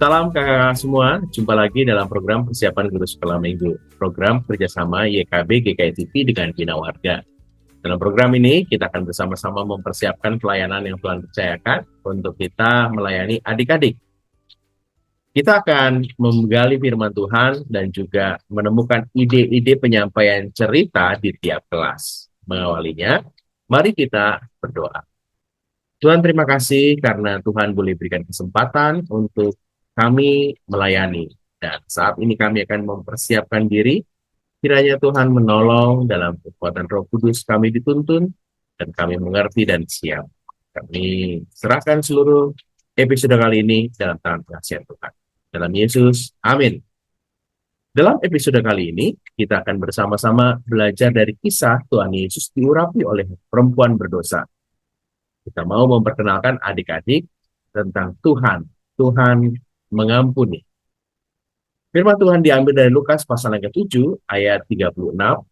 Salam kakak semua, jumpa lagi dalam program persiapan guru sekolah minggu, program kerjasama YKB GKI TV dengan Bina Warga. Dalam program ini, kita akan bersama-sama mempersiapkan pelayanan yang Tuhan percayakan untuk kita melayani adik-adik. Kita akan menggali firman Tuhan dan juga menemukan ide-ide penyampaian cerita di tiap kelas. Mengawalinya, mari kita berdoa. Tuhan, terima kasih karena Tuhan boleh berikan kesempatan untuk kami melayani. Dan saat ini kami akan mempersiapkan diri, kiranya Tuhan menolong dalam kekuatan Roh Kudus kami dituntun, dan kami mengerti dan siap. Kami serahkan seluruh episode kali ini dalam tangan kasih Tuhan. Dalam Yesus, amin. Dalam episode kali ini, kita akan bersama-sama belajar dari kisah Tuhan Yesus diurapi oleh perempuan berdosa. Kita mau memperkenalkan adik-adik tentang Tuhan. Tuhan mengampuni. Firman Tuhan diambil dari Lukas pasal yang ke-7 ayat 36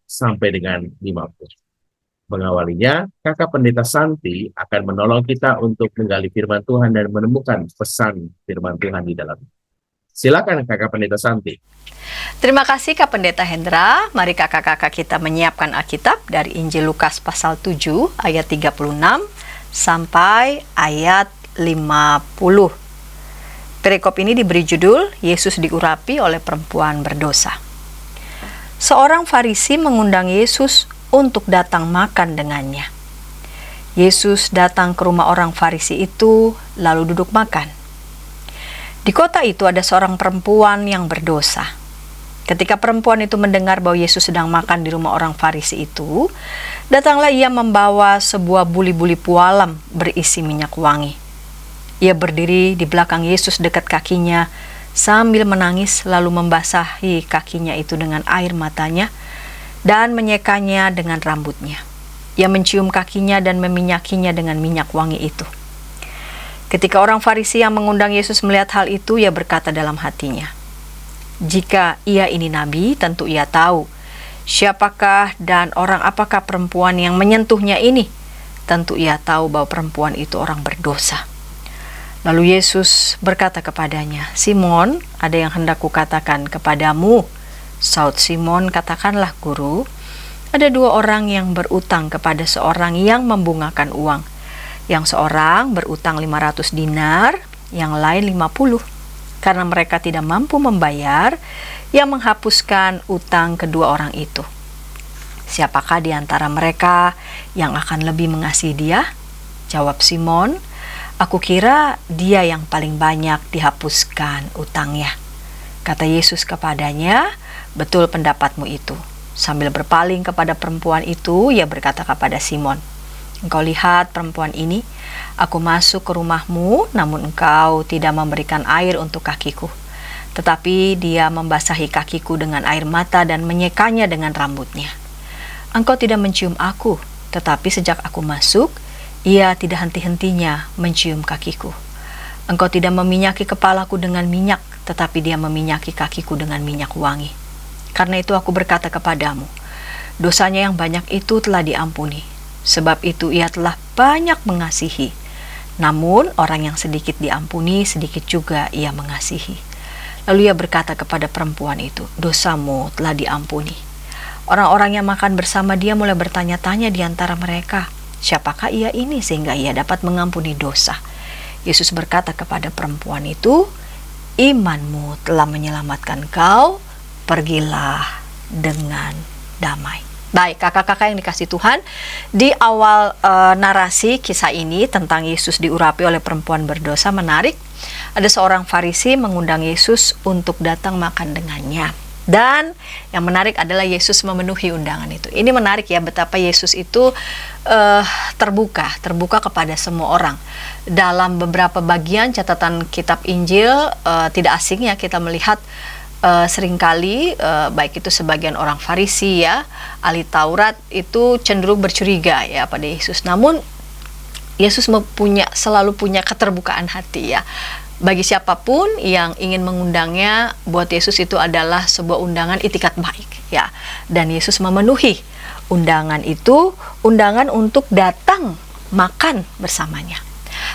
sampai dengan 50. Mengawalinya, Kakak Pendeta Santi akan menolong kita untuk menggali firman Tuhan dan menemukan pesan firman Tuhan di dalamnya. Silakan Kakak Pendeta Santi. Terima kasih Kak Pendeta Hendra. Mari kakak-kakak kita menyiapkan Alkitab dari Injil Lukas pasal 7 ayat 36 sampai ayat 50. Perikop ini diberi judul Yesus diurapi oleh perempuan berdosa. Seorang Farisi mengundang Yesus untuk datang makan dengannya. Yesus datang ke rumah orang Farisi itu lalu duduk makan. Di kota itu ada seorang perempuan yang berdosa. Ketika perempuan itu mendengar bahwa Yesus sedang makan di rumah orang Farisi itu, datanglah ia membawa sebuah buli-buli pualam berisi minyak wangi. Ia berdiri di belakang Yesus dekat kakinya sambil menangis, lalu membasahi kakinya itu dengan air matanya dan menyekanya dengan rambutnya. Ia mencium kakinya dan meminyakinya dengan minyak wangi itu. Ketika orang Farisi yang mengundang Yesus melihat hal itu, ia berkata dalam hatinya, "Jika ia ini nabi, tentu ia tahu siapakah dan orang apakah perempuan yang menyentuhnya ini. Tentu ia tahu bahwa perempuan itu orang berdosa." Lalu Yesus berkata kepadanya, "Simon, ada yang hendak kukatakan kepadamu." Saud Simon, "Katakanlah Guru." Ada dua orang yang berutang kepada seorang yang membungakan uang. Yang seorang berutang 500 dinar, yang lain 50. Karena mereka tidak mampu membayar, ia menghapuskan utang kedua orang itu. "Siapakah di antara mereka yang akan lebih mengasihi dia?" Jawab Simon, "Aku kira dia yang paling banyak dihapuskan utangnya." Kata Yesus kepadanya, "Betul pendapatmu itu." Sambil berpaling kepada perempuan itu, ia berkata kepada Simon, "Engkau lihat perempuan ini, aku masuk ke rumahmu, namun engkau tidak memberikan air untuk kakiku. Tetapi dia membasahi kakiku dengan air mata dan menyekanya dengan rambutnya. Engkau tidak mencium aku, tetapi sejak aku masuk, ia tidak henti-hentinya mencium kakiku. Engkau tidak meminyaki kepalaku dengan minyak, tetapi dia meminyaki kakiku dengan minyak wangi. Karena itu aku berkata kepadamu, dosanya yang banyak itu telah diampuni, sebab itu ia telah banyak mengasihi. Namun orang yang sedikit diampuni, sedikit juga ia mengasihi." Lalu ia berkata kepada perempuan itu, "Dosamu telah diampuni." Orang-orang yang makan bersama dia mulai bertanya-tanya di antara mereka, "Siapakah ia ini sehingga ia dapat mengampuni dosa?" Yesus berkata kepada perempuan itu, "Imanmu telah menyelamatkan kau, pergilah dengan damai." Baik, kakak-kakak yang dikasih Tuhan, di awal narasi kisah ini tentang Yesus diurapi oleh perempuan berdosa menarik. Ada seorang Farisi mengundang Yesus untuk datang makan dengannya. Dan yang menarik adalah Yesus memenuhi undangan itu. Ini menarik ya, betapa Yesus itu terbuka kepada semua orang. Dalam beberapa bagian catatan kitab Injil, tidak asing ya kita melihat seringkali baik itu sebagian orang Farisi ya, ahli Taurat itu cenderung bercuriga ya pada Yesus. Namun Yesus selalu punya keterbukaan hati ya. Bagi siapapun yang ingin mengundangnya, buat Yesus itu adalah sebuah undangan itikat baik ya. Dan Yesus memenuhi undangan itu, undangan untuk datang makan bersamanya.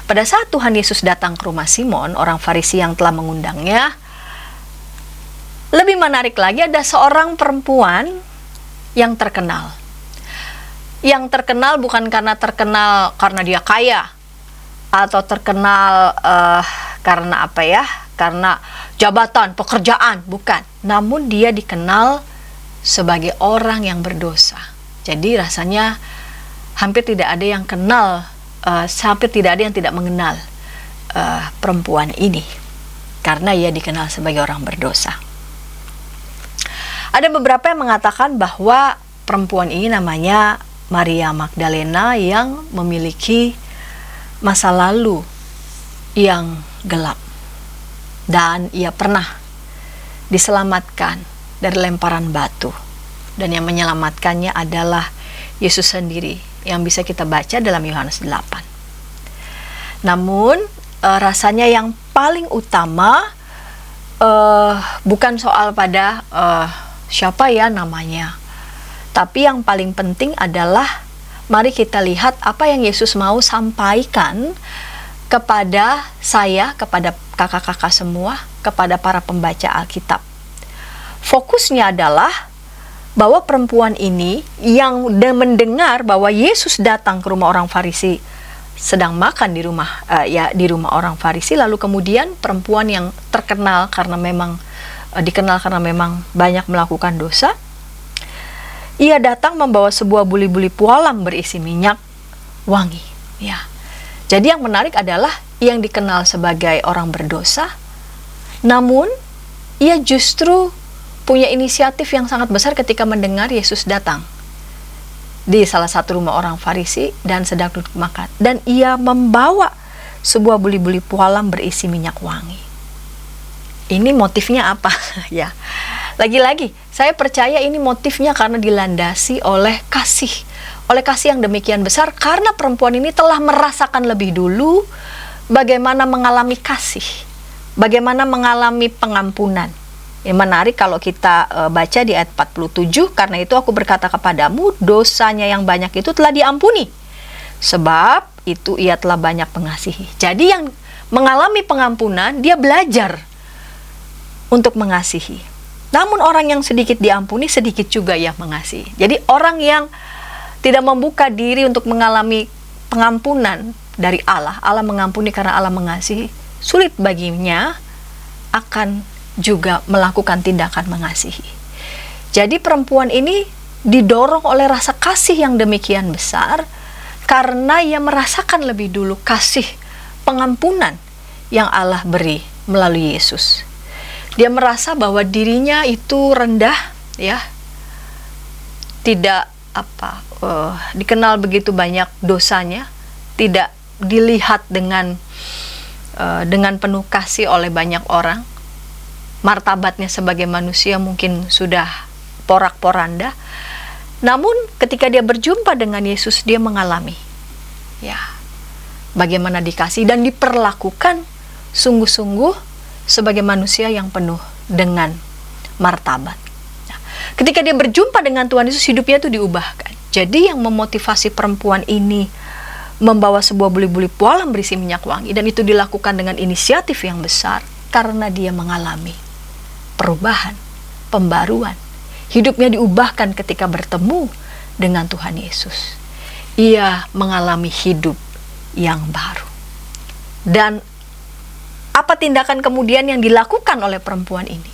Pada saat Tuhan Yesus datang ke rumah Simon, orang Farisi yang telah mengundangnya, lebih menarik lagi ada seorang perempuan yang terkenal. Yang terkenal bukan karena dia kaya, atau terkenal karena apa ya? Karena jabatan, pekerjaan, bukan. Namun dia dikenal sebagai orang yang berdosa. Jadi rasanya hampir tidak ada yang kenal, hampir tidak ada yang tidak mengenal perempuan ini, karena ia dikenal sebagai orang berdosa. Ada beberapa yang mengatakan bahwa perempuan ini namanya Maria Magdalena yang memiliki masa lalu yang gelap. Dan ia pernah diselamatkan dari lemparan batu. Dan yang menyelamatkannya adalah Yesus sendiri, yang bisa kita baca dalam Yohanes 8. Namun rasanya yang paling utama bukan soal pada siapa ya namanya, tapi yang paling penting adalah mari kita lihat apa yang Yesus mau sampaikan kepada saya, kepada kakak-kakak semua, kepada para pembaca Alkitab. Fokusnya adalah bahwa perempuan ini yang mendengar bahwa Yesus datang ke rumah orang Farisi, sedang makan di rumah orang Farisi, lalu kemudian perempuan yang terkenal karena memang dikenal karena memang banyak melakukan dosa, ia datang membawa sebuah buli-buli pualam berisi minyak wangi. Ya. Jadi yang menarik adalah yang dikenal sebagai orang berdosa, namun ia justru punya inisiatif yang sangat besar ketika mendengar Yesus datang di salah satu rumah orang Farisi dan sedang duduk makan. Dan ia membawa sebuah buli-buli pualam berisi minyak wangi. Ini motifnya apa? Ya, lagi-lagi saya percaya ini motifnya karena dilandasi oleh kasih yang demikian besar, karena perempuan ini telah merasakan lebih dulu bagaimana mengalami kasih, bagaimana mengalami pengampunan. Yang menarik kalau kita baca di ayat 47, karena itu aku berkata kepadamu, dosanya yang banyak itu telah diampuni, sebab itu ia telah banyak mengasihi. Jadi yang mengalami pengampunan, dia belajar untuk mengasihi. Namun orang yang sedikit diampuni, sedikit juga yang mengasihi. Jadi orang yang tidak membuka diri untuk mengalami pengampunan dari Allah, Allah mengampuni karena Allah mengasihi, sulit baginya akan juga melakukan tindakan mengasihi. Jadi perempuan ini didorong oleh rasa kasih yang demikian besar, karena ia merasakan lebih dulu kasih pengampunan yang Allah beri melalui Yesus. Dia merasa bahwa dirinya itu rendah, ya, tidak dikenal begitu banyak dosanya, tidak dilihat dengan penuh kasih oleh banyak orang. Martabatnya sebagai manusia mungkin sudah porak-poranda. Namun ketika dia berjumpa dengan Yesus, dia mengalami ya bagaimana dikasih dan diperlakukan sungguh-sungguh sebagai manusia yang penuh dengan martabat. Ketika dia berjumpa dengan Tuhan Yesus, hidupnya itu diubahkan. Jadi yang memotivasi perempuan ini membawa sebuah buli-buli pualam berisi minyak wangi, dan itu dilakukan dengan inisiatif yang besar, karena dia mengalami perubahan, pembaruan. Hidupnya diubahkan ketika bertemu dengan Tuhan Yesus. Ia mengalami hidup yang baru. Dan apa tindakan kemudian yang dilakukan oleh perempuan ini?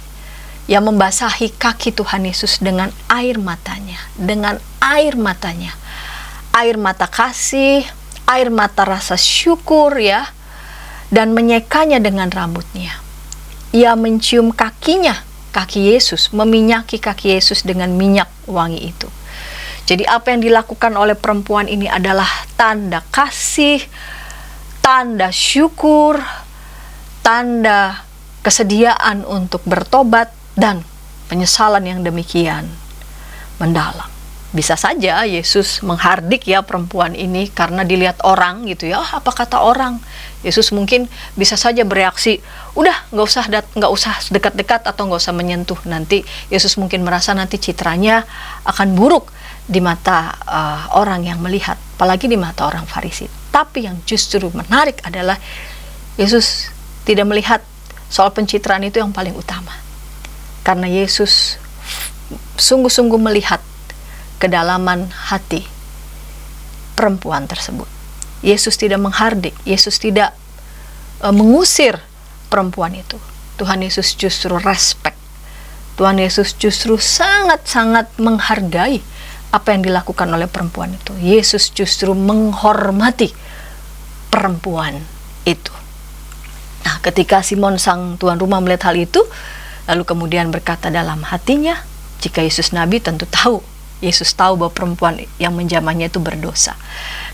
Yang membasahi kaki Tuhan Yesus dengan air matanya, air mata kasih, air mata rasa syukur, ya, dan menyekanya dengan rambutnya. Ia mencium kakinya, kaki Yesus, meminyaki kaki Yesus dengan minyak wangi itu. Jadi apa yang dilakukan oleh perempuan ini adalah tanda kasih, tanda syukur, tanda kesediaan untuk bertobat, dan penyesalan yang demikian mendalam. Bisa saja Yesus menghardik ya perempuan ini karena dilihat orang gitu ya. Apa kata orang? Yesus mungkin bisa saja bereaksi, udah nggak usah dekat-dekat atau nggak usah menyentuh. Nanti Yesus mungkin merasa nanti citranya akan buruk di mata orang yang melihat apalagi di mata orang Farisi. Tapi yang justru menarik adalah Yesus tidak melihat soal pencitraan itu yang paling utama. Karena Yesus sungguh-sungguh melihat kedalaman hati perempuan tersebut. Yesus tidak menghardik, Yesus tidak mengusir perempuan itu. Tuhan Yesus justru respect. Tuhan Yesus justru sangat-sangat menghargai apa yang dilakukan oleh perempuan itu. Yesus justru menghormati perempuan itu. Nah, ketika Simon sang tuan rumah melihat hal itu, lalu kemudian berkata dalam hatinya, jika Yesus Nabi tentu tahu. Yesus tahu bahwa perempuan yang menjamahnya itu berdosa.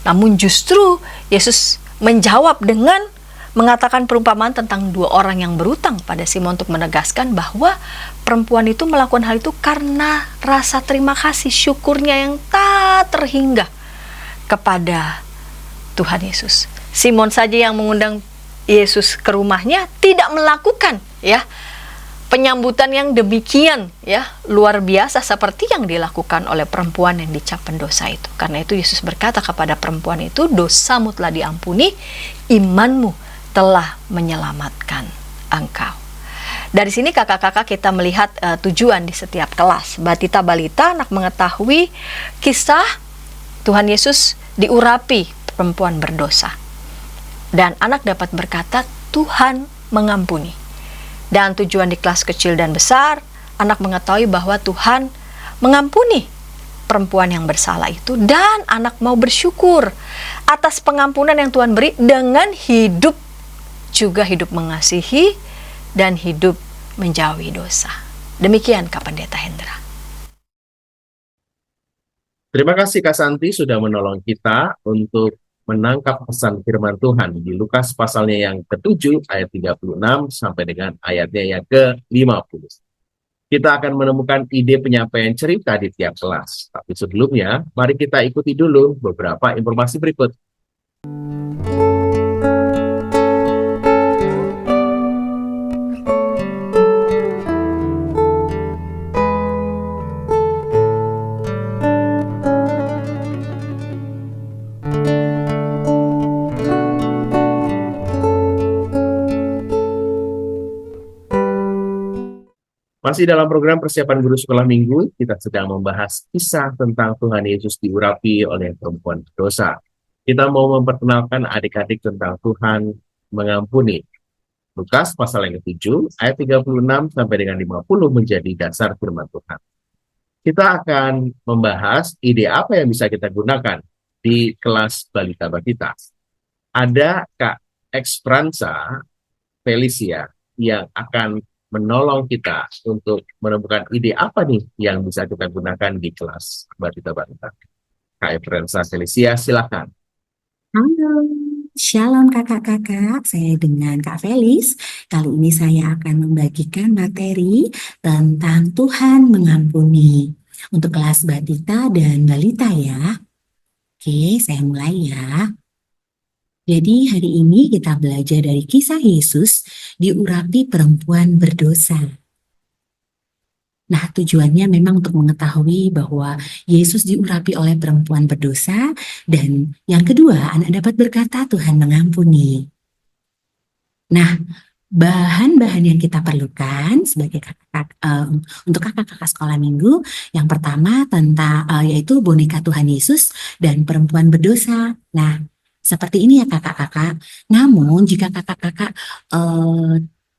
Namun justru Yesus menjawab dengan mengatakan perumpamaan tentang dua orang yang berutang pada Simon untuk menegaskan bahwa perempuan itu melakukan hal itu karena rasa terima kasih, syukurnya yang tak terhingga kepada Tuhan Yesus. Simon saja yang mengundang Yesus ke rumahnya tidak melakukan penyambutan yang demikian luar biasa seperti yang dilakukan oleh perempuan yang dicap pendosa itu. Karena itu Yesus berkata kepada perempuan itu, dosamu telah diampuni, imanmu telah menyelamatkan engkau. Dari sini kakak-kakak kita melihat tujuan di setiap kelas. Batita balita anak mengetahui kisah Tuhan Yesus diurapi perempuan berdosa. Dan anak dapat berkata, Tuhan mengampuni. Dan tujuan di kelas kecil dan besar, anak mengetahui bahwa Tuhan mengampuni perempuan yang bersalah itu. Dan anak mau bersyukur atas pengampunan yang Tuhan beri dengan hidup mengasihi dan hidup menjauhi dosa. Demikian Kak Pendeta Hendra. Terima kasih Kak Santi sudah menolong kita untuk menangkap pesan firman Tuhan di Lukas pasalnya yang ke-7 ayat 36 sampai dengan ayatnya yang ke-50. Kita akan menemukan ide penyampaian cerita di tiap kelas. Tapi sebelumnya, mari kita ikuti dulu beberapa informasi berikut. Masih dalam program persiapan guru sekolah minggu, kita sedang membahas kisah tentang Tuhan Yesus diurapi oleh perempuan berdosa. Kita mau memperkenalkan adik-adik tentang Tuhan mengampuni. Lukas pasal yang ke-7, ayat 36 sampai dengan 50 menjadi dasar firman Tuhan. Kita akan membahas ide apa yang bisa kita gunakan di kelas Balita Batita. Ada Kak Expransa Felicia yang akan menolong kita untuk menemukan ide apa nih yang bisa kita gunakan di kelas Batita Batita. Kak Expransa Felicia, silakan. Halo, Shalom kakak-kakak, saya dengan Kak Felis. Kali ini saya akan membagikan materi tentang Tuhan mengampuni untuk kelas Batita dan Balita ya. Oke, saya mulai ya. Jadi hari ini kita belajar dari kisah Yesus diurapi perempuan berdosa. Nah, tujuannya memang untuk mengetahui bahwa Yesus diurapi oleh perempuan berdosa, dan yang kedua, anak dapat berkata Tuhan mengampuni. Nah, bahan-bahan yang kita perlukan sebagai untuk kakak-kakak sekolah minggu, yang pertama yaitu boneka Tuhan Yesus dan perempuan berdosa. Nah, seperti ini ya kakak-kakak. Namun jika kakak-kakak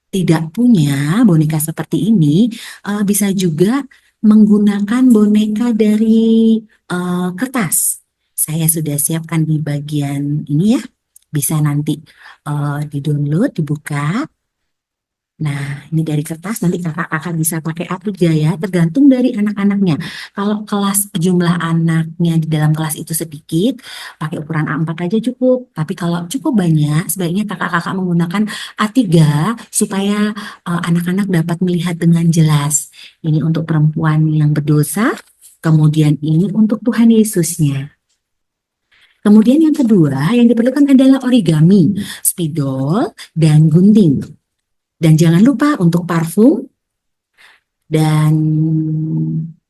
tidak punya boneka seperti ini, bisa juga menggunakan boneka dari kertas. Saya sudah siapkan di bagian ini ya, bisa nanti di-download, dibuka. Nah, ini dari kertas, nanti kakak-kakak bisa pakai A3 ya, tergantung dari anak-anaknya. Kalau kelas jumlah anaknya di dalam kelas itu sedikit, pakai ukuran A4 aja cukup. Tapi kalau cukup banyak, sebaiknya kakak-kakak menggunakan A3 supaya anak-anak dapat melihat dengan jelas. Ini untuk perempuan yang berdosa, kemudian ini untuk Tuhan Yesusnya. Kemudian yang kedua, yang diperlukan adalah origami, spidol, dan gunting. Dan jangan lupa untuk parfum, dan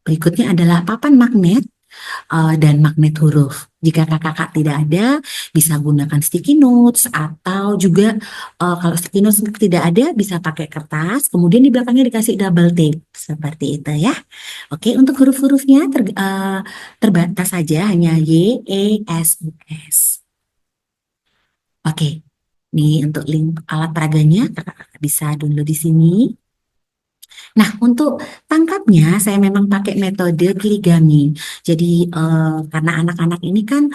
berikutnya adalah papan magnet dan magnet huruf. Jika kakak-kakak tidak ada, bisa gunakan sticky notes atau juga kalau sticky notes tidak ada, bisa pakai kertas, kemudian di belakangnya dikasih double tape seperti itu ya. Oke, untuk huruf-hurufnya terbatas saja hanya Y, E, S, U, S. Oke, ini untuk link alat peraganya, kakak-kakak bisa download di sini. Nah, untuk tangkapnya saya memang pakai metode kirigami. Jadi karena anak-anak ini kan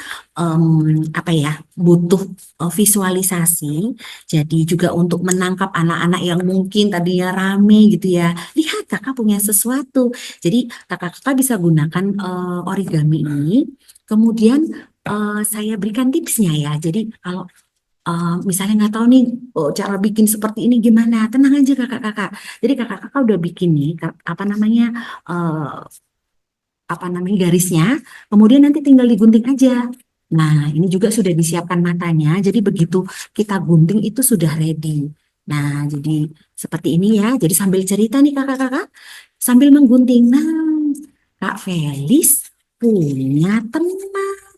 apa ya, butuh visualisasi. Jadi juga untuk menangkap anak-anak yang mungkin tadinya rame gitu ya. Lihat kakak punya sesuatu. Jadi kakak-kakak bisa gunakan origami ini. Kemudian saya berikan tipsnya ya. Jadi kalau misalnya nggak tahu nih cara bikin seperti ini gimana, tenang aja kakak-kakak. Jadi kakak-kakak udah bikin nih apa namanya eh, garisnya, kemudian nanti tinggal digunting aja. Nah, ini juga sudah disiapkan matanya, jadi begitu kita gunting itu sudah ready. Nah, jadi seperti ini ya. Jadi sambil cerita nih kakak-kakak, sambil menggunting. Nah, Kak Felis punya teman.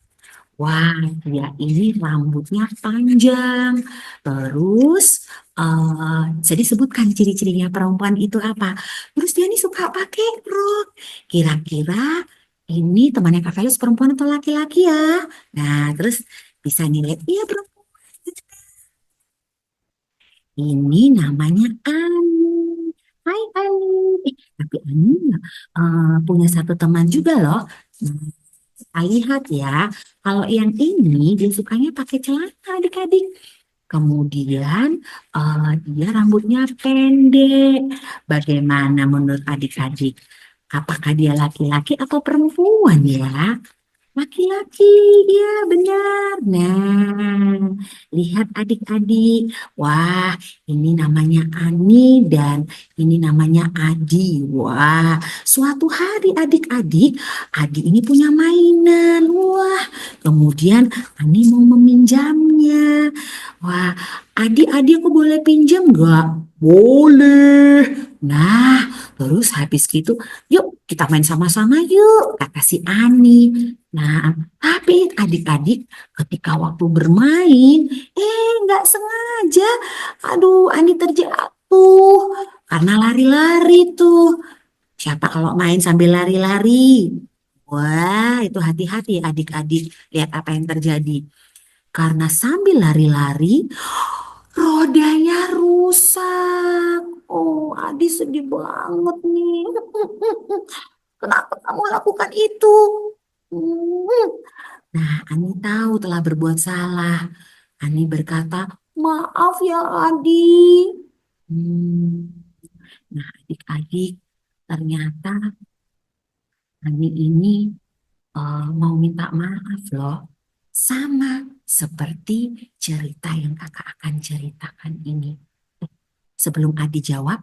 Wah, dia ini rambutnya panjang. Terus, jadi sebutkan ciri-cirinya perempuan itu apa. Terus dia ini suka pakai rok. Kira-kira ini temannya Kak Felis perempuan atau laki-laki ya? Nah, terus bisa nilai, iya perempuan. Ini namanya Ani. Hai Ani. Tapi Ani punya satu teman juga loh. Nah, kita lihat ya, kalau yang ini dia sukanya pakai celana adik-adik. Kemudian dia rambutnya pendek. Bagaimana menurut adik-adik? Apakah dia laki-laki atau perempuan ya? Laki-laki, ya benar. Nah, lihat adik-adik. Wah, ini namanya Ani dan ini namanya Adi. Wah, suatu hari adik-adik, Adi ini punya mainan. Wah, kemudian Ani mau meminjamnya. Wah, Adi, aku boleh pinjam nggak? Boleh. Nah, terus habis gitu, yuk kita main sama-sama yuk, kata si Ani. Nah, tapi adik-adik ketika waktu bermain, nggak sengaja, aduh, Ani terjatuh karena lari-lari tuh. Siapa kalau main sambil lari-lari? Wah, itu hati-hati adik-adik, lihat apa yang terjadi. Karena sambil lari-lari, rodanya rusak. Oh, Adi sedih banget nih. Kenapa kamu lakukan itu? Hmm. Nah, Ani tahu telah berbuat salah. Ani berkata, maaf ya Adi. Hmm. Nah, adik-adik, ternyata Ani ini mau minta maaf loh. Sama seperti cerita yang kakak akan ceritakan ini. Sebelum Adi jawab,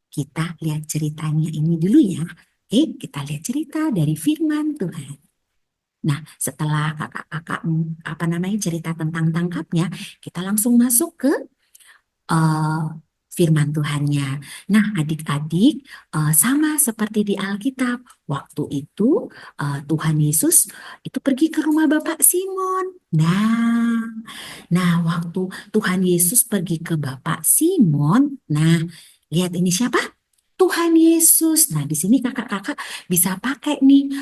kita lihat ceritanya ini dulu ya. Oke, kita lihat cerita dari firman Tuhan. Nah, setelah kakak-kakak apa namanya cerita tentang tangkapnya, kita langsung masuk ke eh, firman Tuhannya. Nah, adik-adik, sama seperti di Alkitab, waktu itu Tuhan Yesus itu pergi ke rumah Bapak Simon. Nah, waktu Tuhan Yesus pergi ke Bapak Simon, nah, lihat ini siapa? Tuhan Yesus. Nah, di sini kakak-kakak bisa pakai nih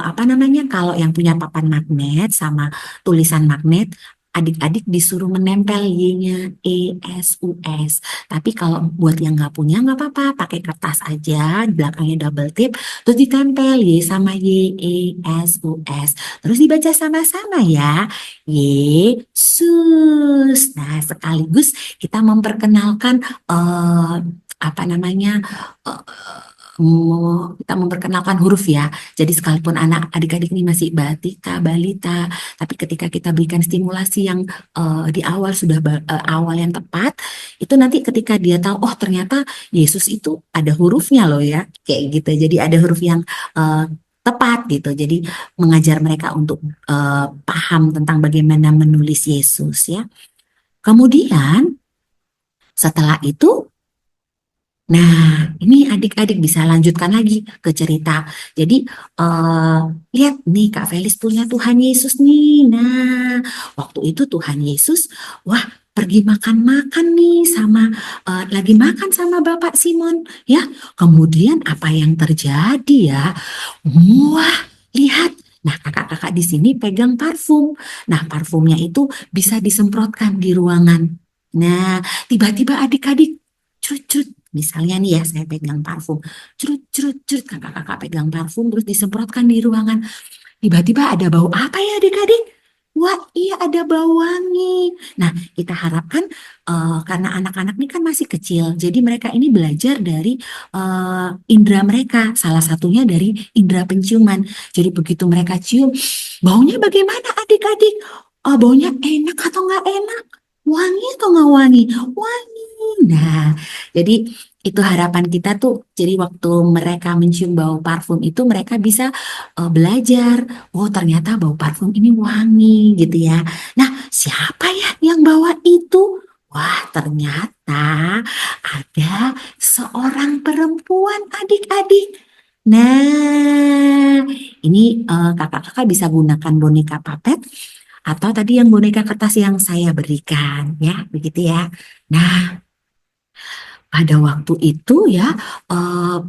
apa namanya? Kalau yang punya papan magnet sama tulisan magnet, adik-adik disuruh menempel Y-nya ESUS. Tapi kalau buat yang nggak punya nggak apa-apa, pakai kertas aja, di belakangnya double tip, terus ditempel Y sama YESUS. Terus dibaca sama-sama ya, Yesus. Nah, sekaligus kita memperkenalkan apa namanya eh, kita memperkenalkan huruf ya. Jadi sekalipun anak adik-adik ini masih balita, tapi ketika kita berikan stimulasi yang di awal sudah awal yang tepat, itu nanti ketika dia tahu oh ternyata Yesus itu ada hurufnya loh ya, kayak gitu. Jadi ada huruf yang tepat gitu. Jadi mengajar mereka untuk paham tentang bagaimana menulis Yesus ya. Kemudian setelah itu Nah, ini adik-adik bisa lanjutkan lagi ke cerita. Jadi, lihat nih Kak Felis punya Tuhan Yesus nih. Nah, waktu itu Tuhan Yesus, wah pergi makan-makan nih lagi makan sama Bapak Simon ya. Kemudian apa yang terjadi ya? Wah, lihat. Nah, kakak-kakak di sini pegang parfum. Nah, parfumnya itu bisa disemprotkan di ruangan. Nah, tiba-tiba adik-adik cut. Misalnya nih ya, saya pegang parfum, cerut, kakak-kakak pegang parfum, terus disemprotkan di ruangan. Tiba-tiba ada bau apa ya adik-adik? Wah, iya ada bau wangi. Nah, kita harapkan karena anak-anak ini kan masih kecil, jadi mereka ini belajar dari indera mereka, salah satunya dari indera penciuman. Jadi begitu mereka cium, baunya bagaimana adik-adik? Baunya enak atau nggak enak? Wangi atau nggak wangi? Wangi. Nah, jadi itu harapan kita tuh. Jadi waktu mereka mencium bau parfum itu mereka bisa belajar. Oh, ternyata bau parfum ini wangi gitu ya. Nah, siapa ya yang bawa itu? Wah, ternyata ada seorang perempuan adik-adik. Nah, ini kakak-kakak bisa gunakan boneka papet atau tadi yang boneka kertas yang saya berikan ya, begitu ya. Nah, pada waktu itu ya, eh,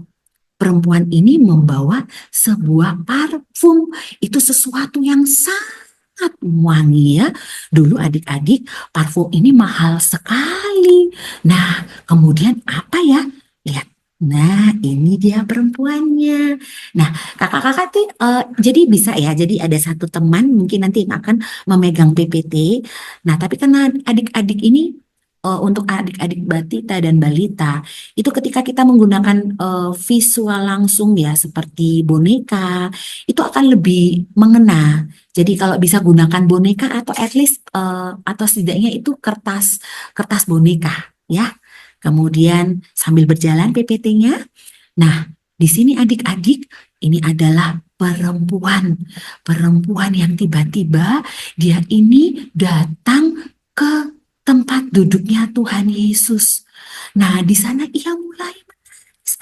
perempuan ini membawa sebuah parfum. Itu sesuatu yang sangat wangi ya. Dulu adik-adik, parfum ini mahal sekali. Nah, kemudian apa ya? Lihat. Nah, ini dia perempuannya. Nah, kakak-kakak tuh jadi bisa ya. Jadi ada satu teman mungkin nanti yang akan memegang PPT. Nah, tapi karena adik-adik ini untuk adik-adik batita dan balita itu ketika kita menggunakan visual langsung ya seperti boneka itu akan lebih mengena. Jadi kalau bisa gunakan boneka atau at least atau setidaknya itu kertas kertas boneka ya. Kemudian sambil berjalan PPT-nya. Nah, di sini adik-adik ini adalah perempuan yang tiba-tiba dia ini datang ke tempat duduknya Tuhan Yesus. Nah, di sana ia mulai menangis.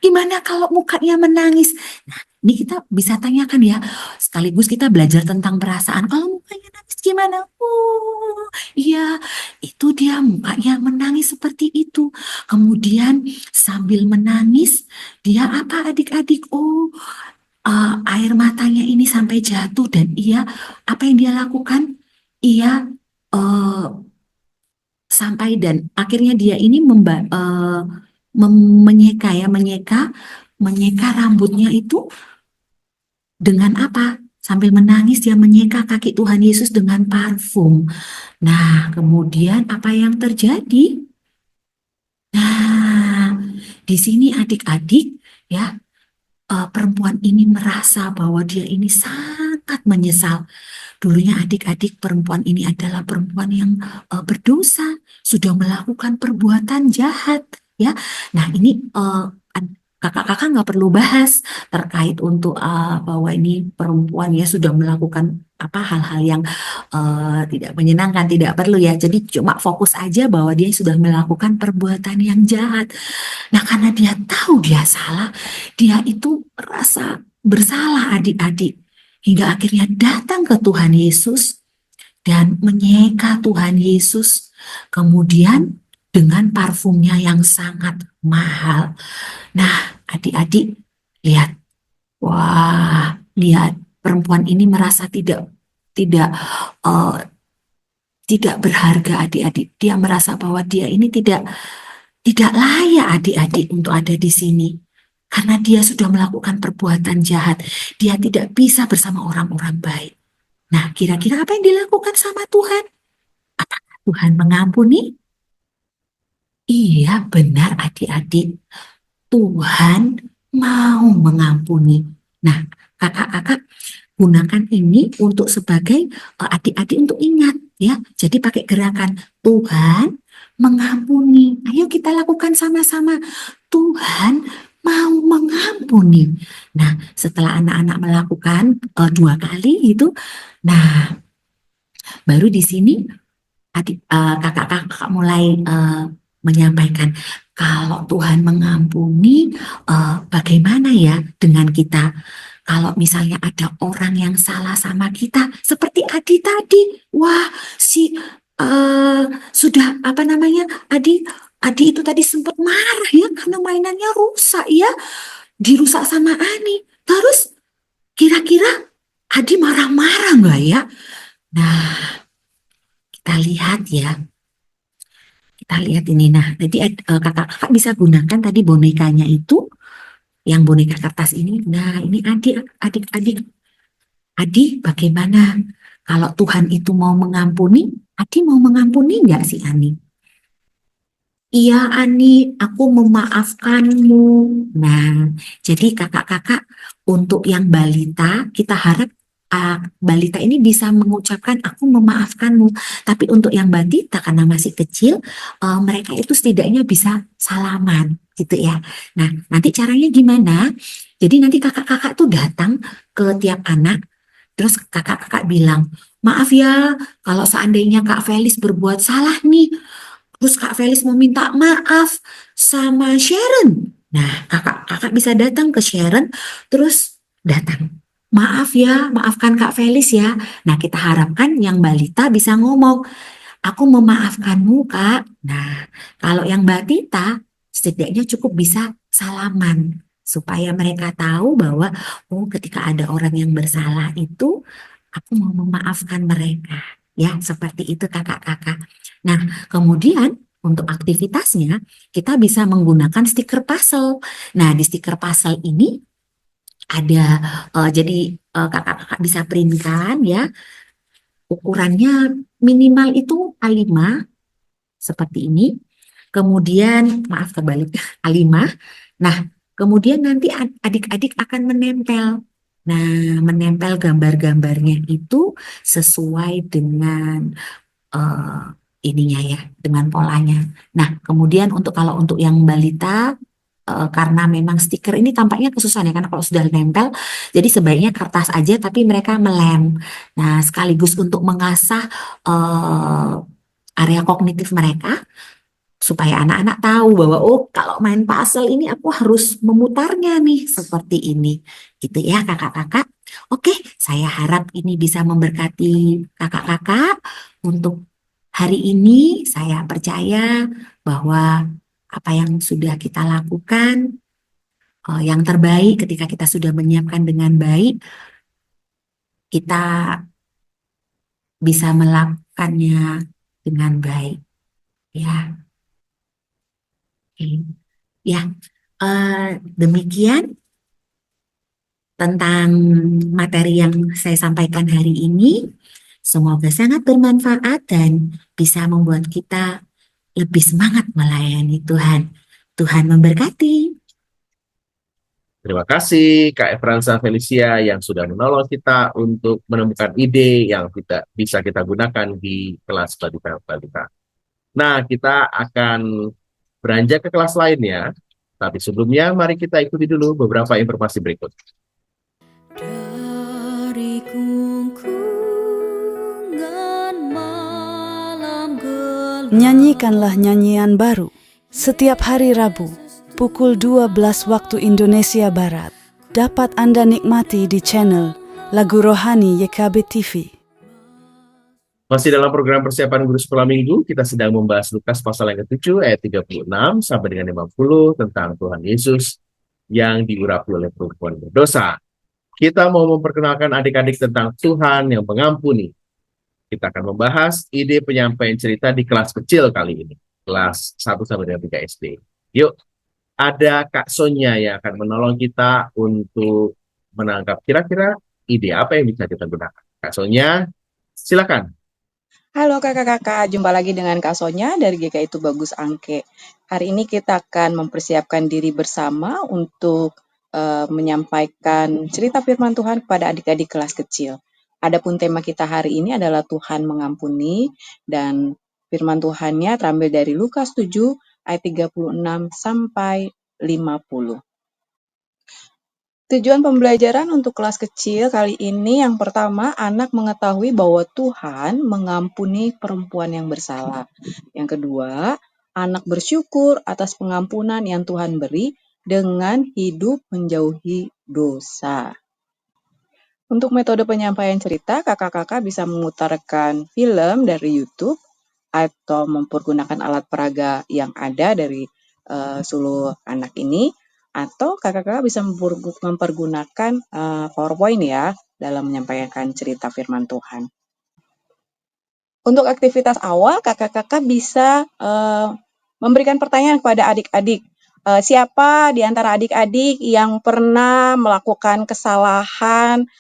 Gimana kalau mukanya menangis? Nah, ini kita bisa tanyakan ya. Sekaligus kita belajar tentang perasaan. Kalau mukanya nangis gimana? Oh, iya, itu dia mukanya menangis seperti itu. Kemudian sambil menangis, dia apa adik-adik? Oh, air matanya ini sampai jatuh dan ia apa yang dia lakukan? Ia eh, sampai dan akhirnya dia ini menyeka rambutnya itu dengan apa? Sambil menangis dia menyeka kaki Tuhan Yesus dengan parfum. Nah, kemudian apa yang terjadi? Nah, di sini adik-adik ya, perempuan ini merasa bahwa dia ini sangat menyesal. Dulunya adik-adik perempuan ini adalah perempuan yang berdosa, sudah melakukan perbuatan jahat, ya. Nah, ini kakak-kakak nggak perlu bahas terkait untuk bahwa ini perempuan ya sudah melakukan apa hal-hal yang tidak menyenangkan, tidak perlu ya. Jadi cuma fokus aja bahwa dia sudah melakukan perbuatan yang jahat. Nah, karena dia tahu dia salah, dia itu merasa bersalah adik-adik. Hingga akhirnya datang ke Tuhan Yesus dan menyeka Tuhan Yesus. Kemudian dengan parfumnya yang sangat mahal. Nah, adik-adik lihat. Wah, lihat perempuan ini merasa tidak eh, tidak berharga adik-adik. Dia merasa bahwa dia ini tidak layak adik-adik untuk ada di sini. Karena dia sudah melakukan perbuatan jahat. Dia tidak bisa bersama orang-orang baik. Nah, kira-kira apa yang dilakukan sama Tuhan? Apakah Tuhan mengampuni? Iya, benar adik-adik. Tuhan mau mengampuni. Nah, kakak-kakak gunakan ini untuk sebagai adik-adik untuk ingat ya. Jadi pakai gerakan Tuhan mengampuni. Ayo kita lakukan sama-sama. Tuhan mau mengampuni. Nah, setelah anak-anak melakukan 2 kali itu, nah baru di sini kakak-kakak mulai menyampaikan Kalau Tuhan mengampuni, bagaimana ya dengan kita? Kalau misalnya ada orang yang salah sama kita, seperti Adi tadi, wah si sudah apa namanya, Adi itu tadi sempat marah ya karena mainannya rusak ya, dirusak sama Ani. Terus kira-kira Adi marah-marah nggak ya? Nah, kita lihat ya. Kita lihat ini. Nah, jadi kakak-kakak bisa gunakan tadi bonekanya itu, yang boneka kertas ini. Nah, ini Adi, bagaimana? Kalau Tuhan itu mau mengampuni, Adi mau mengampuni nggak sih Ani? Iya Ani, aku memaafkanmu. Nah, jadi kakak-kakak untuk yang balita, kita harap balita ini bisa mengucapkan aku memaafkanmu. Tapi untuk yang balita karena masih kecil, mereka itu setidaknya bisa salaman gitu ya. Nah, nanti caranya gimana? Jadi nanti kakak-kakak tuh datang ke tiap anak, terus kakak-kakak bilang, maaf ya kalau seandainya Kak Felis berbuat salah nih. Terus Kak Felis mau minta maaf sama Sharon. Nah, kakak bisa datang ke Sharon, terus datang. Maaf ya, maafkan Kak Felis ya. Nah, kita harapkan yang balita bisa ngomong, aku memaafkanmu Kak. Nah, kalau yang batita, setidaknya cukup bisa salaman. Supaya mereka tahu bahwa, oh ketika ada orang yang bersalah itu, aku mau memaafkan mereka. Ya, seperti itu kakak-kakak. Nah, kemudian untuk aktivitasnya kita bisa menggunakan stiker puzzle. Nah, di stiker puzzle ini ada jadi kakak-kakak bisa printkan ya. Ukurannya minimal itu A5 seperti ini. Kemudian maaf kebalik A5. Nah, kemudian nanti adik-adik akan menempel. Nah, menempel gambar-gambarnya itu sesuai dengan eh, ininya ya, dengan polanya. Nah, kemudian kalau untuk yang balita, karena memang stiker ini tampaknya kesusahan ya, karena kalau sudah nempel, jadi sebaiknya kertas aja tapi mereka melem. Nah, sekaligus untuk mengasah eh, area kognitif mereka, supaya anak-anak tahu bahwa oh kalau main puzzle ini aku harus memutarnya nih seperti ini gitu ya kakak-kakak. Oke, saya harap ini bisa memberkati kakak-kakak untuk hari ini. Saya percaya bahwa apa yang sudah kita lakukan, yang terbaik ketika kita sudah menyiapkan dengan baik, kita bisa melakukannya dengan baik ya. Oke. Ya, demikian tentang materi yang saya sampaikan hari ini. Semoga sangat bermanfaat dan bisa membuat kita lebih semangat melayani Tuhan. Tuhan memberkati. Terima kasih Kak Efransa Felicia yang sudah menolong kita untuk menemukan ide yang bisa kita gunakan di kelas balita. Nah, kita akan beranjak ke kelas lainnya. Tapi sebelumnya, mari kita ikuti dulu beberapa informasi berikut. Dari kungkungan malam gelap. Nyanyikanlah nyanyian baru setiap hari Rabu pukul 12 waktu Indonesia Barat. Dapat Anda nikmati di channel Lagu Rohani YKB TV. Masih dalam program persiapan guru sekolah minggu, kita sedang membahas Lukas pasal yang ke-7 ayat 36 sampai dengan 50 tentang Tuhan Yesus yang diurapi oleh perempuan berdosa. Kita mau memperkenalkan adik-adik tentang Tuhan yang mengampuni. Kita akan membahas ide penyampaian cerita di kelas kecil kali ini. Kelas 1 sampai dengan 3 SD. Yuk, ada Kak Sonia yang akan menolong kita untuk menangkap kira-kira ide apa yang bisa kita gunakan. Kak Sonia, silakan. Halo kakak-kakak, jumpa lagi dengan Kak Sonya dari GKI Tubagus Angke. Hari ini kita akan mempersiapkan diri bersama untuk menyampaikan cerita firman Tuhan kepada adik-adik kelas kecil. Adapun tema kita hari ini adalah Tuhan mengampuni, dan firman Tuhannya terambil dari Lukas 7 ayat 36 sampai 50. Tujuan pembelajaran untuk kelas kecil kali ini yang pertama, anak mengetahui bahwa Tuhan mengampuni perempuan yang bersalah. Yang kedua, anak bersyukur atas pengampunan yang Tuhan beri dengan hidup menjauhi dosa. Untuk metode penyampaian cerita, kakak-kakak bisa memutarkan film dari YouTube atau mempergunakan alat peraga yang ada dari Suluh Anak ini, atau kakak-kakak bisa mempergunakan PowerPoint ya dalam menyampaikan cerita firman Tuhan. Untuk aktivitas awal, kakak-kakak bisa memberikan pertanyaan kepada adik-adik. Siapa di antara adik-adik yang pernah melakukan kesalahan,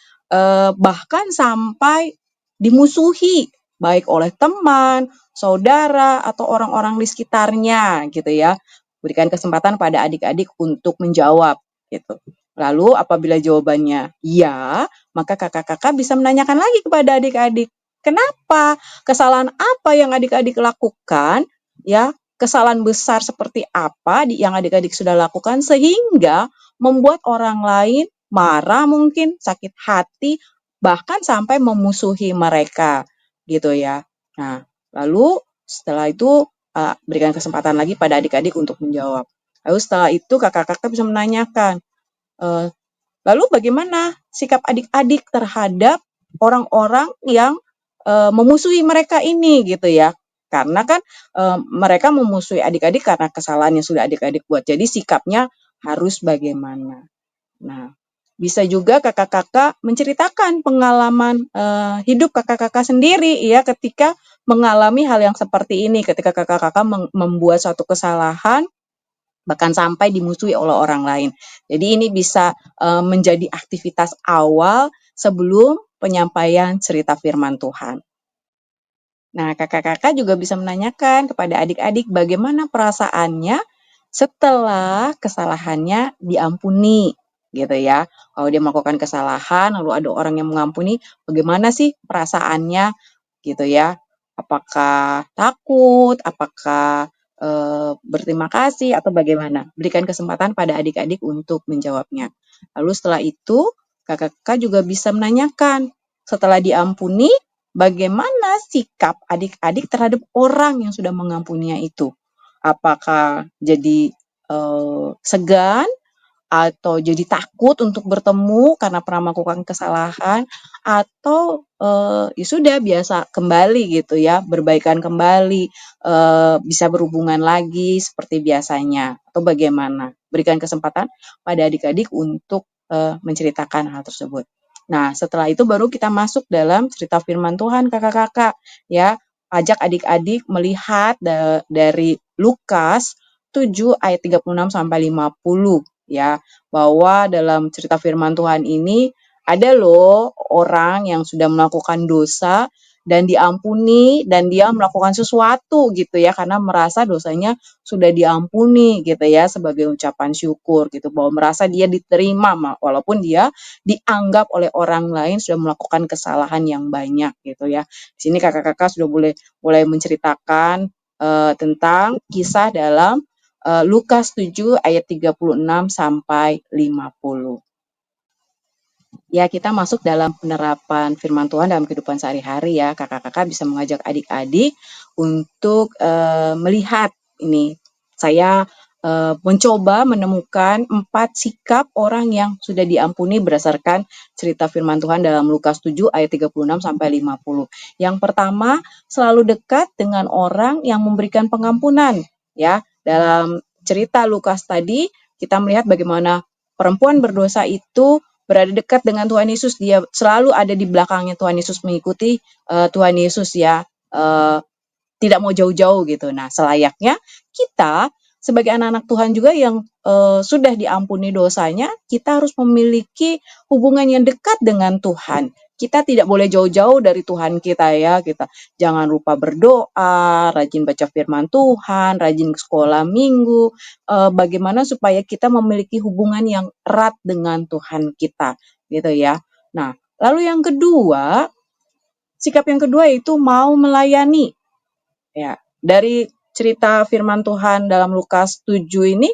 bahkan sampai dimusuhi, baik oleh teman, saudara, atau orang-orang di sekitarnya, gitu ya. Berikan kesempatan pada adik-adik untuk menjawab, gitu. Lalu apabila jawabannya ya, maka kakak-kakak bisa menanyakan lagi kepada adik-adik, kenapa? Kesalahan apa yang adik-adik lakukan, ya, kesalahan besar seperti apa yang adik-adik sudah lakukan sehingga membuat orang lain marah mungkin, sakit hati, bahkan sampai memusuhi mereka, gitu ya. Nah, lalu setelah itu berikan kesempatan lagi pada adik-adik untuk menjawab. Lalu setelah itu kakak-kakak bisa menanyakan, lalu bagaimana sikap adik-adik terhadap orang-orang yang memusuhi mereka ini gitu ya. Karena kan mereka memusuhi adik-adik karena kesalahan yang sudah adik-adik buat. Jadi sikapnya harus bagaimana. Nah, bisa juga kakak-kakak menceritakan pengalaman hidup kakak-kakak sendiri ya ketika mengalami hal yang seperti ini. Ketika kakak-kakak membuat suatu kesalahan bahkan sampai dimusuhi oleh orang lain. Jadi ini bisa menjadi aktivitas awal sebelum penyampaian cerita firman Tuhan. Nah, kakak-kakak juga bisa menanyakan kepada adik-adik bagaimana perasaannya setelah kesalahannya diampuni, gitu ya. Kalau dia melakukan kesalahan, lalu ada orang yang mengampuni, bagaimana sih perasaannya, gitu ya. Apakah takut, apakah berterima kasih, atau bagaimana. Berikan kesempatan pada adik-adik untuk menjawabnya. Lalu setelah itu, kakak-kakak juga bisa menanyakan, setelah diampuni, bagaimana sikap adik-adik terhadap orang yang sudah mengampuninya itu? Apakah jadi segan atau jadi takut untuk bertemu karena pernah melakukan kesalahan atau ya sudah biasa kembali gitu ya, berbaikan kembali, bisa berhubungan lagi seperti biasanya atau bagaimana? Berikan kesempatan pada adik-adik untuk menceritakan hal tersebut. Nah, setelah itu baru kita masuk dalam cerita firman Tuhan kakak-kakak ya. Ajak adik-adik melihat dari Lukas 7 ayat 36 sampai 50 ya, bahwa dalam cerita firman Tuhan ini ada loh orang yang sudah melakukan dosa dan diampuni dan dia melakukan sesuatu gitu ya karena merasa dosanya sudah diampuni gitu ya sebagai ucapan syukur gitu, bahwa merasa dia diterima walaupun dia dianggap oleh orang lain sudah melakukan kesalahan yang banyak gitu ya. Di sini kakak-kakak sudah boleh menceritakan tentang kisah dalam Lukas 7 ayat 36 sampai 50. Ya, kita masuk dalam penerapan firman Tuhan dalam kehidupan sehari-hari ya. Kakak-kakak bisa mengajak adik-adik untuk melihat ini. Saya mencoba menemukan 4 sikap orang yang sudah diampuni berdasarkan cerita firman Tuhan dalam Lukas 7 ayat 36 sampai 50. Yang pertama, selalu dekat dengan orang yang memberikan pengampunan ya. Dalam cerita Lukas tadi kita melihat bagaimana perempuan berdosa itu berada dekat dengan Tuhan Yesus, dia selalu ada di belakangnya Tuhan Yesus, mengikuti Tuhan Yesus ya, tidak mau jauh-jauh gitu. Nah, selayaknya kita sebagai anak-anak Tuhan juga yang sudah diampuni dosanya, kita harus memiliki hubungan yang dekat dengan Tuhan. Kita tidak boleh jauh-jauh dari Tuhan kita ya, kita jangan lupa berdoa, rajin baca firman Tuhan, rajin ke sekolah minggu, bagaimana supaya kita memiliki hubungan yang erat dengan Tuhan kita, gitu ya. Nah, lalu yang kedua, sikap yang kedua itu mau melayani. Ya, dari cerita firman Tuhan dalam Lukas 7 ini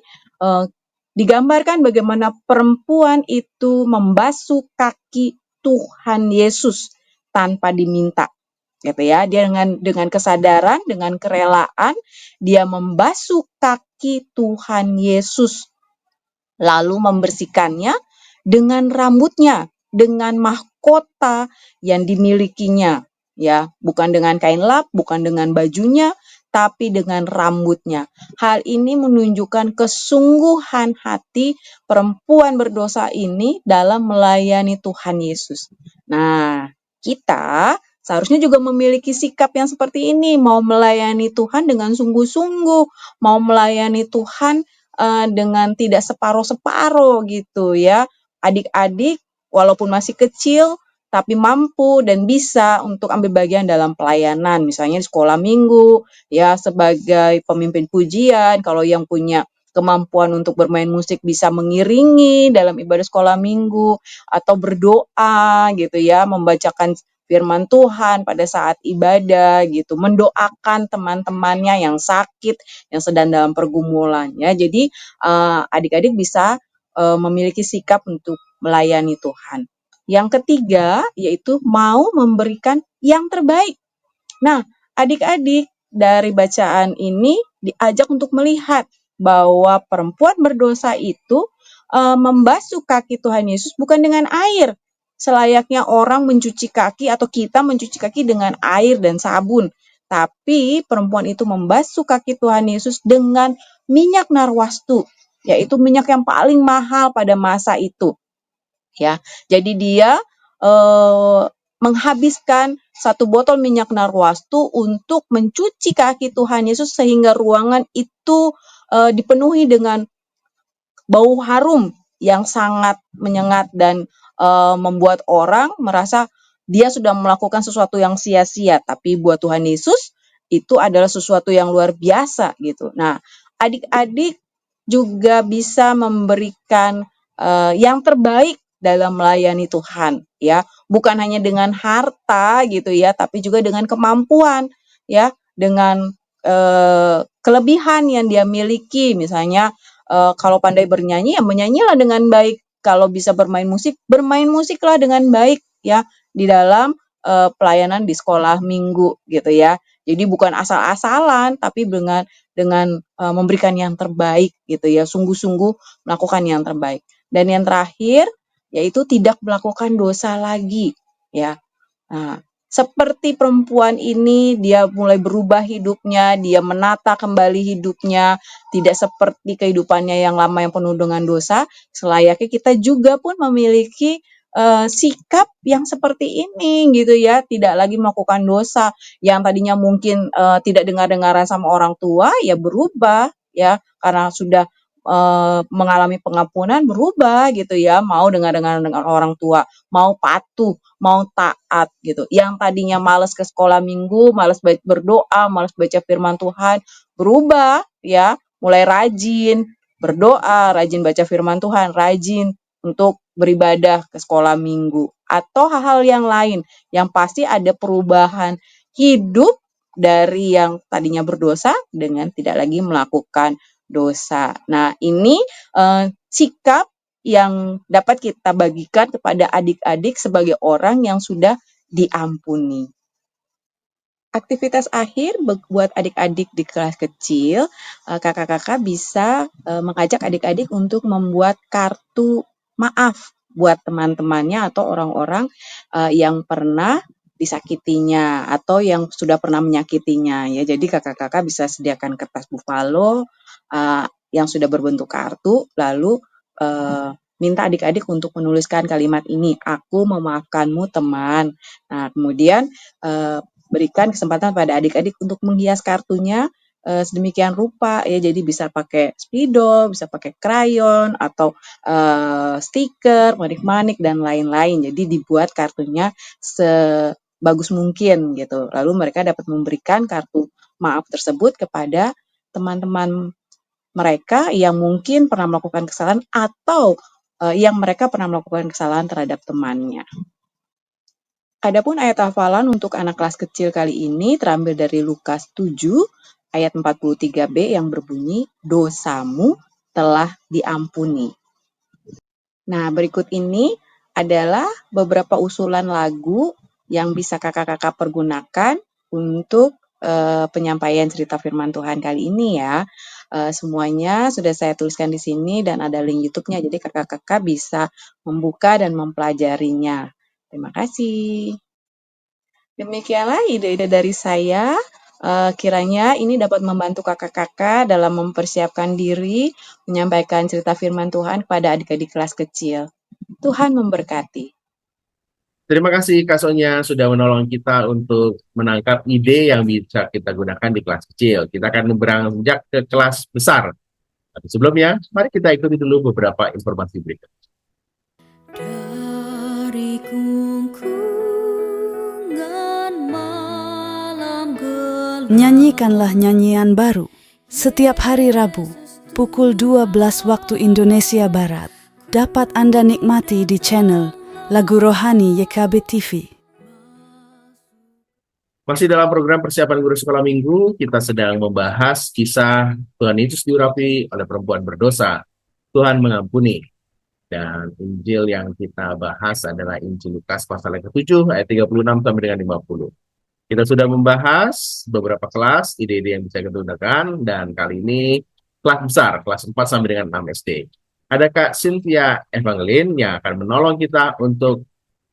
digambarkan bagaimana perempuan itu membasuh kaki Tuhan Yesus tanpa diminta. gitu ya. Dia dengan kesadaran, dengan kerelaan, dia membasuh kaki Tuhan Yesus, lalu membersihkannya dengan rambutnya, dengan mahkota yang dimilikinya, ya, bukan dengan kain lap, bukan dengan bajunya, tapi dengan rambutnya. Hal ini menunjukkan kesungguhan hati perempuan berdosa ini dalam melayani Tuhan Yesus. Nah, kita seharusnya juga memiliki sikap yang seperti ini, mau melayani Tuhan dengan sungguh-sungguh, mau melayani Tuhan dengan tidak separuh-separuh gitu ya. Adik-adik walaupun masih kecil tapi mampu dan bisa untuk ambil bagian dalam pelayanan, misalnya di sekolah minggu ya, sebagai pemimpin pujian. Kalau yang punya kemampuan untuk bermain musik bisa mengiringi dalam ibadah sekolah minggu, atau berdoa gitu ya, membacakan firman Tuhan pada saat ibadah gitu, mendoakan teman-temannya yang sakit, yang sedang dalam pergumulan ya. Jadi adik-adik bisa memiliki sikap untuk melayani Tuhan. Yang ketiga yaitu mau memberikan yang terbaik. Nah, adik-adik dari bacaan ini diajak untuk melihat bahwa perempuan berdosa itu membasuh kaki Tuhan Yesus bukan dengan air, selayaknya orang mencuci kaki atau kita mencuci kaki dengan air dan sabun. Tapi perempuan itu membasuh kaki Tuhan Yesus dengan minyak narwastu, yaitu minyak yang paling mahal pada masa itu. Ya, jadi dia menghabiskan 1 botol minyak narwastu untuk mencuci kaki Tuhan Yesus sehingga ruangan itu dipenuhi dengan bau harum yang sangat menyengat dan membuat orang merasa dia sudah melakukan sesuatu yang sia-sia, tapi buat Tuhan Yesus itu adalah sesuatu yang luar biasa gitu. Nah, adik-adik juga bisa memberikan yang terbaik dalam melayani Tuhan ya, bukan hanya dengan harta gitu ya, tapi juga dengan kemampuan ya, dengan kelebihan yang dia miliki. Misalnya kalau pandai bernyanyi, ya menyanyilah dengan baik. Kalau bisa bermain musik, bermain musiklah dengan baik ya di dalam pelayanan di sekolah minggu gitu ya. Jadi bukan asal-asalan, tapi dengan memberikan yang terbaik gitu ya, sungguh-sungguh melakukan yang terbaik. Dan yang terakhir yaitu tidak melakukan dosa lagi ya. Nah, seperti perempuan ini, dia mulai berubah hidupnya, dia menata kembali hidupnya, tidak seperti kehidupannya yang lama yang penuh dengan dosa. Selayaknya kita juga pun memiliki sikap yang seperti ini gitu ya, tidak lagi melakukan dosa. Yang tadinya mungkin tidak dengar-dengaran sama orang tua, ya berubah ya, karena sudah mengalami pengampunan, berubah gitu ya, mau dengar-dengaran dengan orang tua, mau patuh, mau taat gitu. Yang tadinya malas ke sekolah minggu, malas berdoa, malas baca firman Tuhan, berubah ya, mulai rajin berdoa, rajin baca firman Tuhan, rajin untuk beribadah ke sekolah minggu, atau hal-hal yang lain. Yang pasti ada perubahan hidup dari yang tadinya berdosa dengan tidak lagi melakukan dosa. Nah, ini sikap yang dapat kita bagikan kepada adik-adik sebagai orang yang sudah diampuni. Aktivitas akhir buat adik-adik di kelas kecil, kakak-kakak bisa mengajak adik-adik untuk membuat kartu maaf buat teman-temannya atau orang-orang yang pernah disakitinya atau yang sudah pernah menyakitinya ya. Jadi kakak-kakak bisa sediakan kertas buffalo yang sudah berbentuk kartu, lalu minta adik-adik untuk menuliskan kalimat ini, "Aku memaafkanmu teman." Nah, kemudian berikan kesempatan pada adik-adik untuk menghias kartunya sedemikian rupa ya, jadi bisa pakai spidol, bisa pakai krayon atau stiker, manik-manik dan lain-lain. Jadi dibuat kartunya sebagus mungkin gitu. Lalu mereka dapat memberikan kartu maaf tersebut kepada teman-teman mereka yang mungkin pernah melakukan kesalahan atau yang mereka pernah melakukan kesalahan terhadap temannya. Adapun ayat hafalan untuk anak kelas kecil kali ini terambil dari Lukas 7 ayat 43b yang berbunyi, "Dosamu telah diampuni." Nah, berikut ini adalah beberapa usulan lagu yang bisa kakak-kakak pergunakan untuk penyampaian cerita firman Tuhan kali ini ya. Semuanya sudah saya tuliskan di sini dan ada link YouTube-nya, jadi kakak-kakak bisa membuka dan mempelajarinya. Terima kasih. Demikianlah ide-ide dari saya. Kiranya ini dapat membantu kakak-kakak dalam mempersiapkan diri menyampaikan cerita firman Tuhan kepada adik-adik kelas kecil. Tuhan memberkati. Terima kasih Kak Sonia sudah menolong kita untuk menangkap ide yang bisa kita gunakan di kelas kecil. Kita akan beranjak ke kelas besar. Tapi sebelumnya, mari kita ikuti dulu beberapa informasi berikut. Dari gungkungan malam gelap, Nyanyikanlah nyanyian baru setiap hari Rabu pukul 12 waktu Indonesia Barat. Dapat Anda nikmati di channel Lagu Rohani YKB TV. Masih dalam program persiapan guru sekolah minggu, kita sedang membahas kisah Tuhan Yesus diurapi oleh perempuan berdosa. Tuhan mengampuni. Dan Injil yang kita bahas adalah Injil Lukas pasal yang ke-7 ayat 36 sampai dengan 50. Kita sudah membahas beberapa kelas, ide-ide yang bisa kita gunakan, dan kali ini kelas besar, kelas 4 sampai dengan 6 SD. Ada Kak Cynthia Evangeline yang akan menolong kita untuk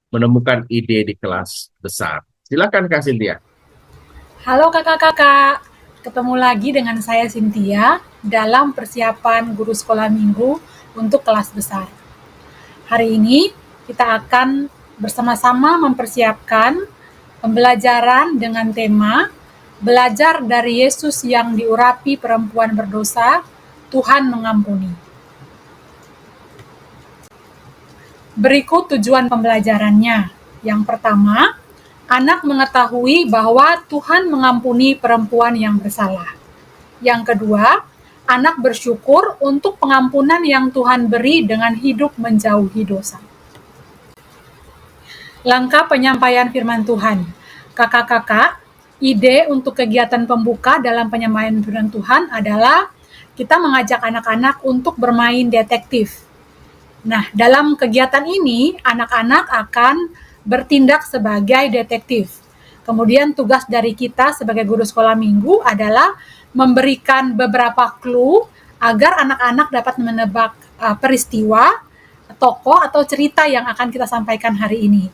menemukan ide di kelas besar. Silakan Kak Cynthia. Halo kakak-kakak, ketemu lagi dengan saya Cynthia dalam persiapan guru sekolah minggu untuk kelas besar. Hari ini kita akan bersama-sama mempersiapkan pembelajaran dengan tema Belajar dari Yesus yang diurapi perempuan berdosa, Tuhan mengampuni. Berikut tujuan pembelajarannya. Yang pertama, anak mengetahui bahwa Tuhan mengampuni perempuan yang bersalah. Yang kedua, anak bersyukur untuk pengampunan yang Tuhan beri dengan hidup menjauhi dosa. Langkah penyampaian firman Tuhan. Kakak-kakak, ide untuk kegiatan pembuka dalam penyampaian firman Tuhan adalah kita mengajak anak-anak untuk bermain detektif. Nah, dalam kegiatan ini, anak-anak akan bertindak sebagai detektif. Kemudian tugas dari kita sebagai guru sekolah minggu adalah memberikan beberapa clue agar anak-anak dapat menebak peristiwa, tokoh, atau cerita yang akan kita sampaikan hari ini.